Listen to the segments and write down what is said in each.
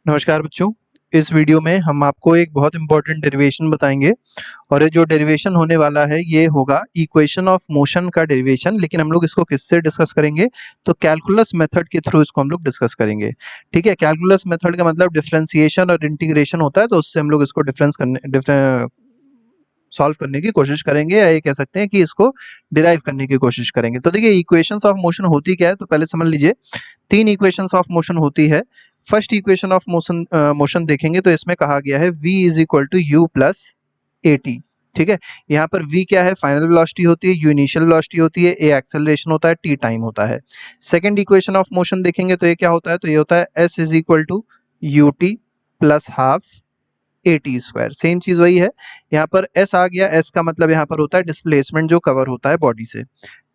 नमस्कार बच्चों। इस वीडियो में हम आपको एक बहुत इंपॉर्टेंट डेरिवेशन बताएंगे और ये जो डेरिवेशन होने वाला है ये होगा इक्वेशन ऑफ मोशन का डेरिवेशन। लेकिन हम लोग इसको किससे डिस्कस करेंगे? तो कैलकुलस मेथड के थ्रू इसको हम लोग डिस्कस करेंगे। ठीक है, कैलकुलस मेथड का मतलब डिफरेंशिएशन और इंटीग्रेशन होता है, तो उससे हम लोग इसको सॉल्व करने की कोशिश करेंगे, या ये कह सकते हैं कि इसको डिराइव करने की कोशिश करेंगे। तो देखिए, इक्वेशंस ऑफ मोशन होती क्या है, तो पहले समझ लीजिए। तीन इक्वेशंस ऑफ मोशन होती है। फर्स्ट इक्वेशन ऑफ मोशन देखेंगे तो इसमें कहा गया है v is equal to u plus a t. ठीक है, यहाँ पर v क्या है? फाइनल वेलोसिटी होती है, u इनिशियल वेलोसिटी होती है, a एक्सेलरेशन होता है, t टाइम होता है। सेकंड इक्वेशन ऑफ मोशन देखेंगे तो ये क्या होता है? तो ये होता है s is equal to u t plus half a t square. Same चीज वही है, यहाँ पर s आ गया। s का मतलब यहाँ पर होता है डिस्प्लेसमेंट जो कवर होता है बॉडी से।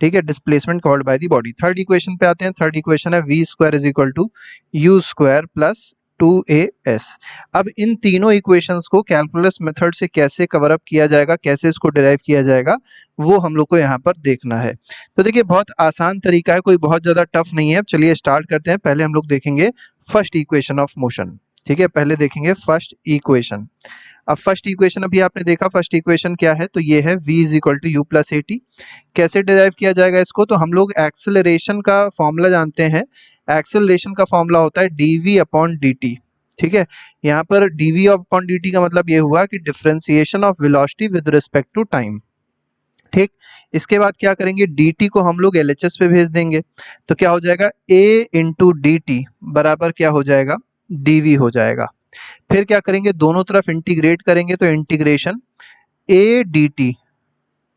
ठीक है, displacement covered by the body. Third equation पे आते हैं। थर्ड इक्वेशन है v square is equal to u square plus 2as। अब इन तीनों इक्वेशंस को कैलकुलस मेथड से कैसे कवर अप किया जाएगा, कैसे इसको डिराइव किया जाएगा, वो हम लोग को यहाँ पर देखना है। तो देखिए, बहुत आसान तरीका है, कोई बहुत ज्यादा टफ नहीं है। अब चलिए स्टार्ट करते हैं। पहले हम लोग देखेंगे फर्स्ट इक्वेशन ऑफ मोशन। ठीक है, पहले देखेंगे फर्स्ट इक्वेशन। अब फर्स्ट इक्वेशन अभी आपने देखा, फर्स्ट इक्वेशन क्या है? तो ये है v is equal to u plus a t. कैसे डिराइव किया जाएगा इसको? तो हम लोग एक्सेलरेशन का फॉर्मूला जानते हैं। एक्सेलरेशन का फॉर्मूला होता है dv अपॉन dt। ठीक है, यहाँ पर dv अपॉन dt का मतलब ये हुआ कि differentiation of velocity with respect to time. ठीक, इसके बाद क्या करेंगे? dt को हम लोग LHS पे भेज देंगे, तो क्या हो जाएगा? a इंटू डी टी बराबर क्या हो जाएगा? dv हो जाएगा। फिर क्या करेंगे? दोनों तरफ इंटीग्रेट करेंगे, तो integration a dt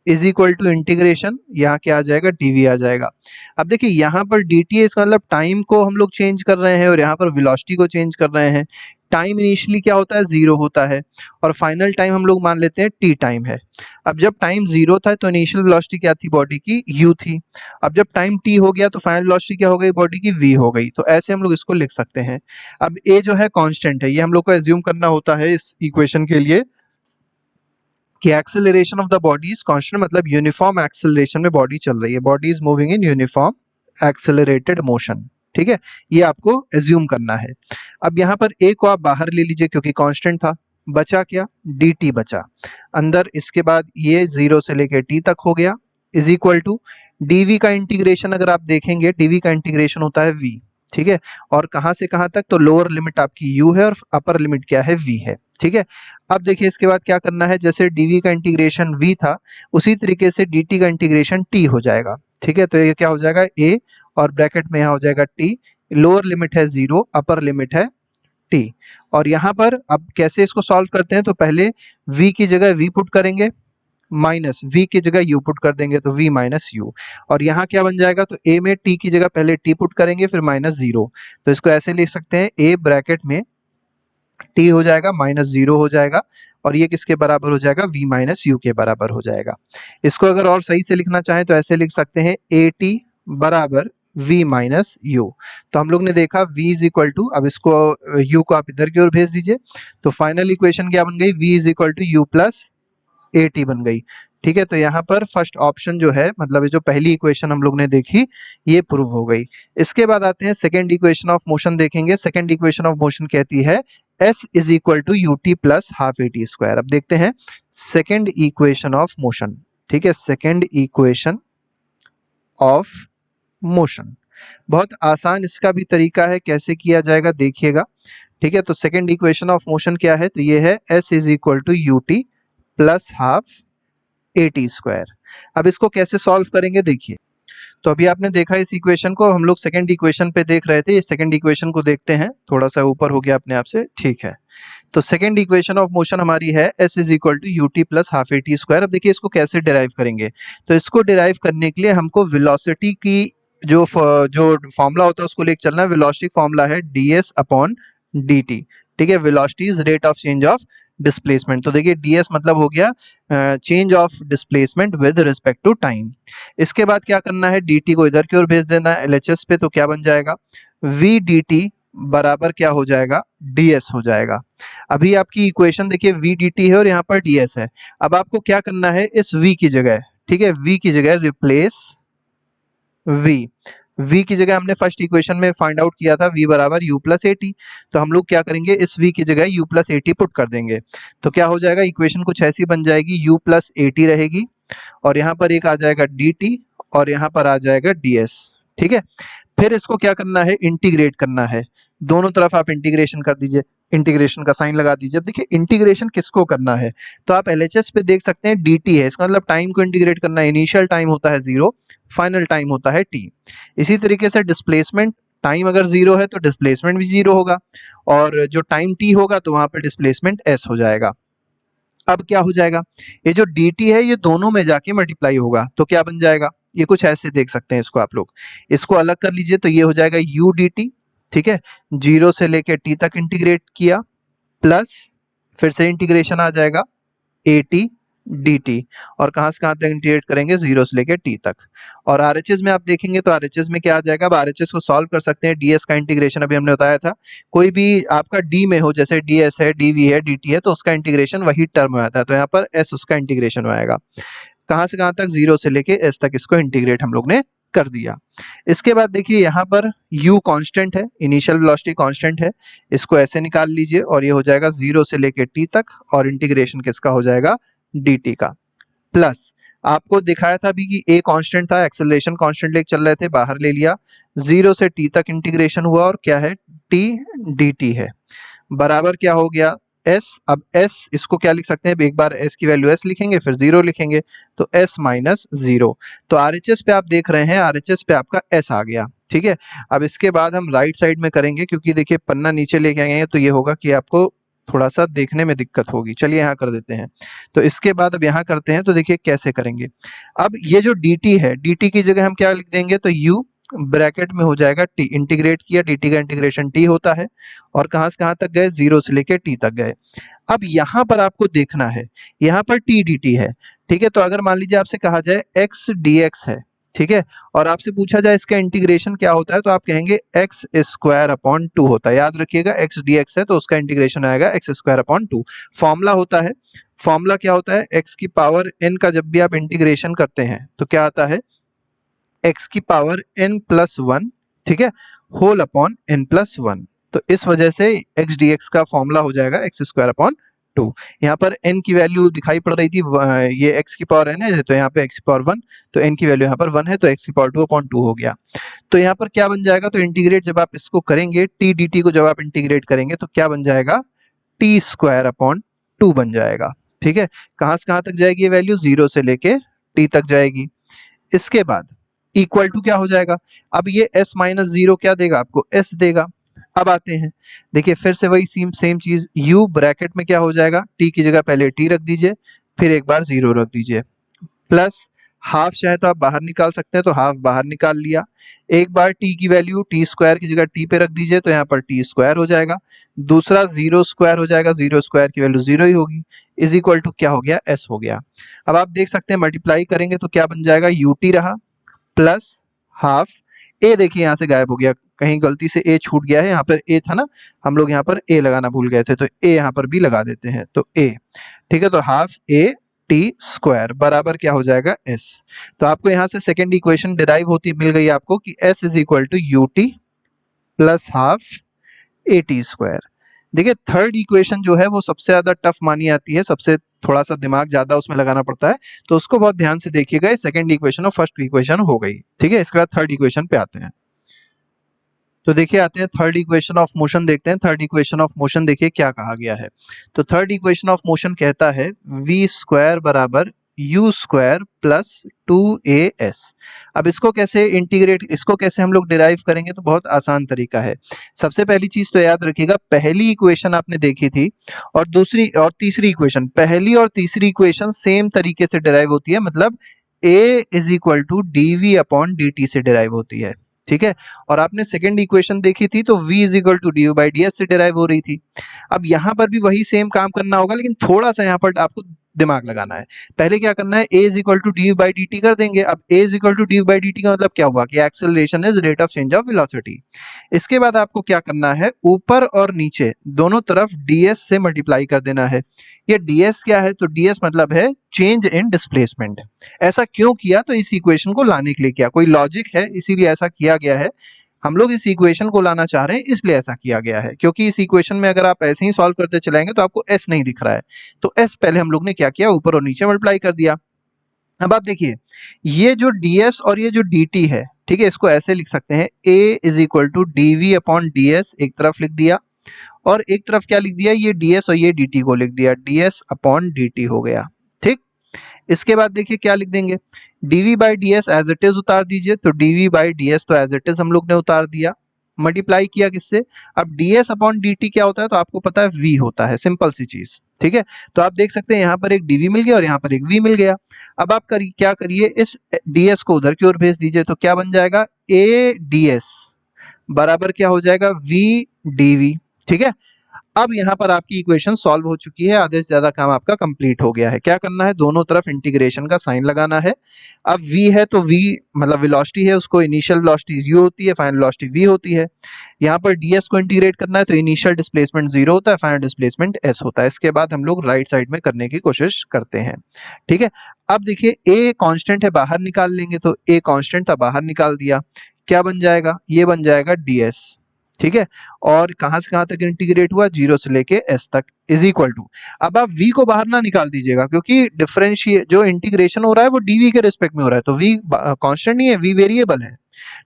is equal to integration, यहाँ क्या आ जाएगा? dv आ जाएगा। अब देखिए, यहाँ पर dt है, इसका मतलब टाइम को हम लोग चेंज कर रहे हैं और यहाँ पर वेलोसिटी को चेंज कर रहे हैं। टाइम इनिशियली क्या होता है? 0 होता है, और फाइनल टाइम हम लोग मान लेते हैं t टाइम है। अब जब टाइम 0 था तो इनिशियल वेलोसिटी क्या थी बॉडी की? u थी। अब जब टाइम t हो गया तो फाइनल वेलोसिटी क्या हो गई बॉडी की? v हो गई। तो ऐसे हम लोग इसको लिख सकते हैं। अब a जो है कांस्टेंट है, ये हम लोग को एज्यूम करना होता है इस इक्वेशन के लिए कि acceleration of the body is constant, मतलब यूनिफॉर्म एक्सेलरेशन में बॉडी चल रही है। Body is moving in uniform accelerated motion. ठीक है, ये आपको एज्यूम करना है। अब यहाँ पर a को आप बाहर ले लीजिए क्योंकि कांस्टेंट था। बचा क्या? dt बचा अंदर। इसके बाद ये 0 से लेके t तक हो गया, इज इक्वल टू dv का इंटीग्रेशन। अगर आप देखेंगे dv का इंटीग्रेशन होता है v। ठीक है, और कहाँ से कहाँ तक? तो लोअर लिमिट आपकी u है और अपर लिमिट क्या है? v है। ठीक है, अब देखिए इसके बाद क्या करना है? जैसे dv का इंटीग्रेशन v था, उसी तरीके से dt का इंटीग्रेशन t हो जाएगा। ठीक है, तो ये क्या हो जाएगा? a और ब्रैकेट में यहाँ हो जाएगा t। लोअर लिमिट है 0, अपर लिमिट है t। और यहाँ पर अब कैसे इसको सॉल्व करते हैं? तो पहले v की जगह v पुट करेंगे, माइनस v की जगह u पुट कर देंगे, तो v माइनस u। और यहाँ क्या बन जाएगा? तो a में t की जगह पहले t पुट करेंगे, फिर माइनस 0। तो इसको ऐसे लिख सकते हैं, a ब्रैकेट में t हो जाएगा माइनस 0 हो जाएगा, और ये किसके बराबर हो जाएगा? v माइनस यू के बराबर हो जाएगा। इसको अगर और सही से लिखना चाहें तो ऐसे लिख सकते हैं, ए टी बराबर v माइनस यू। तो हम लोग ने देखा v इज इक्वल टू, अब इसको u को आप इधर की ओर भेज दीजिए, तो फाइनल इक्वेशन क्या बन गई? v is equal to u plus a t बन गई। ठीक है, तो यहाँ पर फर्स्ट ऑप्शन जो है, मतलब ये जो पहली इक्वेशन हम लोग ने देखी, ये प्रूव हो गई। इसके बाद आते हैं सेकेंड इक्वेशन ऑफ मोशन देखेंगे। सेकेंड इक्वेशन ऑफ मोशन कहती है s is equal to u t plus half a t square. अब देखते हैं सेकेंड इक्वेशन ऑफ मोशन। ठीक है, सेकेंड इक्वेशन ऑफ मोशन बहुत आसान, इसका भी तरीका है कैसे किया जाएगा, देखिएगा। ठीक है, तो सेकेंड इक्वेशन ऑफ मोशन क्या है? तो ये है s is equal to u t plus half a t square. अब इसको कैसे सॉल्व करेंगे देखिए। तो अभी आपने देखा इस इक्वेशन को, हम लोग सेकंड इक्वेशन पे देख रहे थे, इस सेकंड इक्वेशन को देखते हैं। थोड़ा सा ऊपर हो गया अपने आप से, ठीक है। तो सेकंड इक्वेशन ऑफ मोशन हमारी है s is equal to u t plus half a t square. अब देखिए इसको कैसे डिराइव करेंगे। तो इसको डिराइव करने के लिए हमको वेलोसिटी की जो फॉर्मूला होता है उसको लेके चलना है। वेलोसिटी फॉर्मूला है ds अपॉन dt। ठीक है, velocity is rate of change of displacement. तो देखिए ds मतलब हो गया change of displacement with respect to time. इसके बाद क्या करना है? dt को इधर की ओर भेज देना है LHS पे, तो क्या बन जाएगा? v dt बराबर क्या हो जाएगा? ds हो जाएगा। अभी आपकी इक्वेशन देखिए v dt है और यहाँ पर ds है। अब आपको क्या करना है? इस v की जगह, ठीक है, v की जगह रिप्लेस v। v की जगह हमने फर्स्ट इक्वेशन में फाइंड आउट किया था v बराबर u प्लस ए टी, तो हम लोग क्या करेंगे, इस v की जगह u plus a T put कर देंगे। तो क्या हो जाएगा, इक्वेशन कुछ ऐसी बन जाएगी, u प्लस ए टी रहेगी और यहाँ पर एक आ जाएगा dt और यहाँ पर आ जाएगा ds। ठीक है, फिर इसको क्या करना है, इंटीग्रेट करना है, दोनों तरफ आप इंटीग्रेशन कर दीजिए, इंटीग्रेशन का साइन लगा दीजिए। अब देखिए इंटीग्रेशन किसको करना है, तो आप एलएचएस पे देख सकते हैं dt है, इसका मतलब टाइम को इंटीग्रेट करना है। इनिशियल टाइम होता है 0, फाइनल टाइम होता है t। इसी तरीके से डिस्प्लेसमेंट, टाइम अगर 0 है तो डिस्प्लेसमेंट भी 0 होगा और जो टाइम t होगा तो वहां पर डिस्प्लेसमेंट s हो जाएगा। अब क्या हो जाएगा, ये जो dt है ये दोनों में जाके मल्टीप्लाई होगा, तो क्या बन जाएगा, ये कुछ ऐसे देख सकते हैं इसको आप लोग, इसको अलग कर लीजिए तो ये हो जाएगा u dt। ठीक है, 0 से लेके t तक इंटीग्रेट किया, प्लस फिर से इंटीग्रेशन आ जाएगा at dt, और कहां से कहां तक इंटीग्रेट करेंगे, 0 से लेके t तक। और RHS में आप देखेंगे तो RHS में क्या आ जाएगा, अब RHS को सॉल्व कर सकते हैं, ds का इंटीग्रेशन अभी हमने बताया था, कोई भी आपका d में हो, जैसे ds है, dv है, dt है, तो उसका इंटीग्रेशन वही टर्म में आता है, तो यहाँ पर s उसका इंटीग्रेशन आएगा। कहां से कहां तक, 0 से लेके s तक इसको इंटीग्रेट हम लोग ने कर दिया। इसके बाद देखिए यहाँ पर u कांस्टेंट है, इनिशियल वेलोसिटी कांस्टेंट है, इसको ऐसे निकाल लीजिए और ये हो जाएगा 0 से लेके t तक, और इंटीग्रेशन किसका हो जाएगा, dt का। प्लस आपको दिखाया था अभी कि a कांस्टेंट था, एक्सेलरेशन कांस्टेंट लेके चल रहे थे, बाहर ले लिया, 0 से t तक इंटीग्रेशन हुआ और क्या है, t dt है, बराबर क्या हो गया, s। अब s इसको क्या लिख सकते हैं, एक बार s की वैल्यू s लिखेंगे फिर 0 लिखेंगे, तो s माइनस 0। तो RHS पे आप देख रहे हैं, RHS पे आपका s आ गया। ठीक है, अब इसके बाद हम राइट साइड में करेंगे, क्योंकि देखिए पन्ना नीचे लेके आएंगे तो ये होगा कि आपको थोड़ा सा देखने में दिक्कत होगी। चलिए यहाँ कर देते हैं, तो इसके बाद अब यहाँ करते हैं, तो देखिए कैसे करेंगे। अब ये जो dt है, dt की जगह हम क्या लिख देंगे, तो u ब्रैकेट में हो जाएगा t, इंटीग्रेट किया, dt का इंटीग्रेशन t होता है, और कहां से कहां तक गए, 0 से लेके t तक गए। अब यहाँ पर आपको देखना है, यहाँ पर t dt है। ठीक है, तो अगर मान लीजिए आपसे कहा जाए x dx है, ठीक है, और आपसे पूछा जाए इसका इंटीग्रेशन क्या होता है, तो आप कहेंगे एक्स स्क्वायर अपॉन 2 होता है। याद रखिएगा x dx है तो उसका इंटीग्रेशन आएगा एक्स स्क्वायर अपॉन 2। फॉर्मूला होता है, फॉर्मूला क्या होता है, x की पावर n का जब भी आप इंटीग्रेशन करते हैं तो क्या आता है, x की पावर n प्लस 1, ठीक है, होल अपॉन n प्लस 1। तो इस वजह से x dx का फॉर्मूला हो जाएगा एक्स स्क्वायर अपॉन 2। यहाँ पर n की वैल्यू दिखाई पड़ रही थी, ये x की पावर n है, तो यहाँ पे x की पावर 1, तो n की वैल्यू यहाँ पर 1 है, तो x की पावर 2 अपॉन 2 हो गया। तो यहाँ पर क्या बन जाएगा, तो इंटीग्रेट जब आप इसको करेंगे, t dt को जब आप इंटीग्रेट करेंगे तो क्या बन जाएगा, t स्क्वायर अपॉन 2 बन जाएगा। ठीक है, कहाँ से कहाँ तक जाएगी ये वैल्यू, 0 से लेके t तक जाएगी। इसके बाद इक्वल टू क्या हो जाएगा, अब ये s माइनस 0 क्या देगा आपको, s देगा। अब आते हैं, देखिए फिर से वही सेम चीज, u ब्रैकेट में क्या हो जाएगा, t की जगह पहले t रख दीजिए, फिर एक बार 0 रख दीजिए, प्लस हाफ चाहे तो आप बाहर निकाल सकते हैं, तो हाफ बाहर निकाल लिया, एक बार t की वैल्यू t स्क्वायर की जगह t पे रख दीजिए, तो यहाँ पर t स्क्वायर हो जाएगा, दूसरा 0 स्क्वायर हो जाएगा, 0 स्क्वायर की वैल्यू 0 ही होगी, इज इक्वल टू क्या हो गया, s हो गया। अब आप देख सकते हैं मल्टीप्लाई करेंगे तो क्या बन जाएगा, ut रहा, प्लस हाफ a, देखिए यहाँ से गायब हो गया, कहीं गलती से a छूट गया है, यहाँ पर a था ना, हम लोग यहाँ पर a लगाना भूल गए थे, तो a यहाँ पर भी लगा देते हैं, तो a, ठीक है, तो हाफ a t स्क्वायर बराबर क्या हो जाएगा, s। तो आपको यहाँ से सेकेंड इक्वेशन डिराइव होती मिल गई आपको कि s is equal to u t plus half a t square. देखिए थर्ड इक्वेशन जो है वो सबसे ज्यादा टफ मानी आती है, सबसे थोड़ा सा दिमाग ज्यादा उसमें लगाना पड़ता है, तो उसको बहुत ध्यान से देखिएगा। सेकंड इक्वेशन और फर्स्ट इक्वेशन हो गई, ठीक है। इसके बाद थर्ड इक्वेशन पे आते हैं, तो देखिए आते हैं थर्ड इक्वेशन ऑफ मोशन, देखते हैं थर्ड इक्वेशन ऑफ मोशन देखिए क्या कहा गया है। तो थर्ड इक्वेशन ऑफ मोशन कहता है v स्क्वायर बराबर यू स्क्वायर प्लस 2as। अब इसको कैसे इंटीग्रेट, इसको कैसे हम लोग डिराइव करेंगे, तो बहुत आसान तरीका है। सबसे पहली चीज तो याद रखिएगा, पहली इक्वेशन आपने देखी थी और दूसरी और तीसरी इक्वेशन, पहली और तीसरी इक्वेशन सेम तरीके से डिराइव होती है, मतलब a is equal to d v upon d t से डिराइव होती है, ठीक है। और आपने सेकंड इक्वेशन देखी थी तो v is equal to d u by d s से डिराइव हो रही थी। अब यहाँ पर भी वही सेम काम करना होगा, लेकिन थोड़ा सा यहाँ पर आपको दिमाग लगाना है। पहले क्या करना है, a is equal to d by d t कर देंगे। अब a is equal to d by d t का मतलब क्या हुआ कि acceleration is rate of change of velocity. इसके बाद आपको क्या करना है, ऊपर और नीचे दोनों तरफ ds से मल्टीप्लाई कर देना है। ये ds क्या है, तो ds मतलब है चेंज इन डिस्प्लेसमेंट। ऐसा क्यों किया, तो इस इक्वेशन को लाने के लिए किया, कोई लॉजिक है इसीलिए ऐसा किया गया है। हम लोग इस इक्वेशन को लाना चाह रहे हैं इसलिए ऐसा किया गया है, क्योंकि इस इक्वेशन में अगर आप ऐसे ही सॉल्व करते चलाएंगे तो आपको s नहीं दिख रहा है। तो s पहले हम लोग ने क्या किया, ऊपर और नीचे मल्टीप्लाई कर दिया। अब आप देखिए ये जो ds और ये जो dt है, ठीक है, इसको ऐसे लिख सकते हैं, a is equal to dv upon ds एक तरफ लिख दिया, और एक तरफ क्या लिख दिया, ये ds और ये dt को लिख दिया, ds अपॉन dt हो गया। ठीक, इसके बाद देखिए क्या लिख देंगे, dv by ds as it is उतार दीजिए, तो dv बाई ds तो एज इट इज हम लोग ने उतार दिया, मल्टीप्लाई किया किससे, अब ds अपॉन dt क्या होता है, तो आपको पता है v होता है, सिंपल सी चीज। ठीक है, तो आप देख सकते हैं यहाँ पर एक dv मिल गया और यहाँ पर एक v मिल गया। अब आप क्या करिए, इस ds को उधर की ओर भेज दीजिए, तो क्या बन जाएगा, a ds बराबर क्या हो जाएगा, v dv। ठीक है, अब यहाँ पर आपकी इक्वेशन सॉल्व हो चुकी है, आधे से ज्यादा काम आपका कंप्लीट हो गया है। क्या करना है, दोनों तरफ इंटीग्रेशन का साइन लगाना है। अब v है तो v मतलब वेलोसिटी है, उसको इनिशियल वेलोसिटी u होती है, फाइनल वेलोसिटी v होती है। यहाँ पर ds को इंटीग्रेट करना है तो इनिशियल डिस्प्लेसमेंट 0 होता है, फाइनल डिस्प्लेसमेंट s होता है। इसके बाद हम लोग राइट साइड में करने की कोशिश करते हैं। ठीक है, अब देखिए a कांस्टेंट है, बाहर निकाल लेंगे, तो a कांस्टेंट था, बाहर निकाल दिया, क्या बन जाएगा, ये बन जाएगा ds। ठीक है, और कहां से कहां तक इंटीग्रेट हुआ, 0 से लेके s तक इज इक्वल टू, अब आप v को बाहर ना निकाल दीजिएगा क्योंकि डिफरेंशिएट जो इंटीग्रेशन हो रहा है वो dv के रिस्पेक्ट में हो रहा है, तो v कांस्टेंट नहीं है, v वेरिएबल है।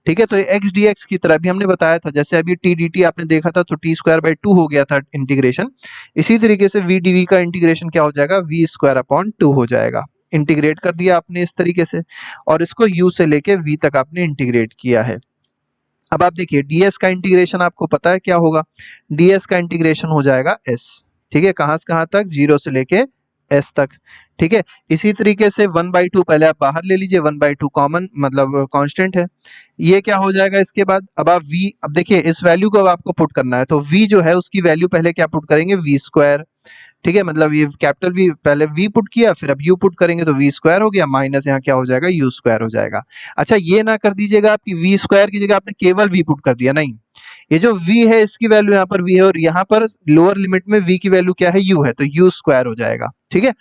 ठीक है, तो x dx की तरह भी हमने बताया था, जैसे अभी t dt आपने देखा था तो t स्क्वायर बाई 2 हो गया था इंटीग्रेशन, इसी तरीके से v dv का इंटीग्रेशन क्या हो जाएगा, v स्क्वायर अपॉन 2 हो जाएगा। इंटीग्रेट कर दिया आपने इस तरीके से, और इसको u से लेके v तक आपने इंटीग्रेट किया है। अब आप देखिए ds का इंटीग्रेशन आपको पता है क्या होगा, ds का इंटीग्रेशन हो जाएगा s। ठीक है, कहां से कहां तक, 0 से लेके s तक। ठीक है, इसी तरीके से 1/2 पहले आप बाहर ले लीजिए, 1/2 कॉमन मतलब कांस्टेंट है, ये क्या हो जाएगा। इसके बाद अब आप v, अब देखिए इस वैल्यू को अब आपको पुट करना है, तो v जो है उसकी वैल्यू पहले क्या पुट करेंगे, v स्क्वायर। ठीक है, मतलब ये कैपिटल V पहले v पुट किया, फिर अब u पुट करेंगे तो v स्क्वायर हो गया, माइनस यहाँ क्या हो जाएगा, u स्क्वायर हो जाएगा। अच्छा ये ना कर दीजिएगा आपकी v स्क्वायर की जगह आपने केवल v पुट कर दिया, नहीं, ये जो v है इसकी वैल्यू यहाँ पर v है, और यहाँ पर लोअर लिमिट में v की वैल्यू क्या है, u है, तो u स्क्वायर हो जाएगा। ठीक है,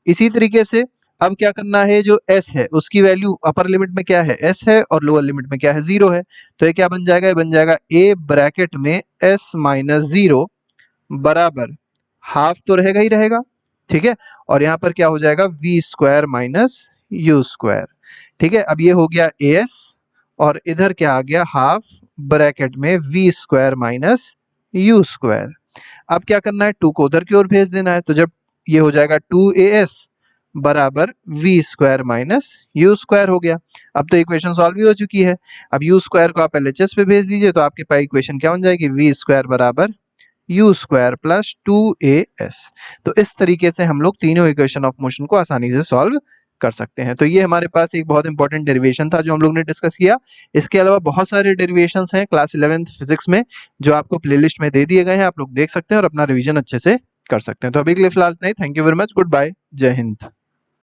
इसी तरीके से अब क्या करना है, जो s है उसकी वैल्यू अपर लिमिट में क्या है, s है, और लोअर लिमिट में क्या है, 0 है, तो ये क्या बन जाएगा, ये बन जाएगा a ब्रैकेट में s माइनस 0 बराबर हाफ तो रहेगा ही रहेगा। ठीक है, और यहाँ पर क्या हो जाएगा, v square minus u square. ठीक है, अब ये हो गया as, और इधर क्या आ गया, हाफ ब्रैकेट में v square minus u square. अब क्या करना है, 2 को उधर की ओर भेज देना है, तो जब ये हो जाएगा 2as बराबर v square minus u square हो गया। अब तो इक्वेशन सॉल्व भी हो चुकी है। अब u स्क्वायर को आप LHS पे भेज दीजिए, तो आपके पास इक्वेशन क्या बन जाएगी, v स्क्वायर बराबर u स्क्वायर प्लस 2as। तो इस तरीके से हम लोग तीनों इक्वेशन ऑफ मोशन को आसानी से सॉल्व कर सकते हैं। तो ये हमारे पास एक बहुत इंपॉर्टेंट डेरिवेशन था जो हम लोग ने डिस्कस किया। इसके अलावा बहुत सारे डेरिवेशंस हैं क्लास 11th फिजिक्स में जो आपको प्लेलिस्ट में दे दिए गए हैं, आप लोग देख सकते हैं और अपना रिवीजन अच्छे से कर सकते हैं। तो अभी के लिए फिलहाल इतना ही। Thank you very much, good bye, जय हिंद।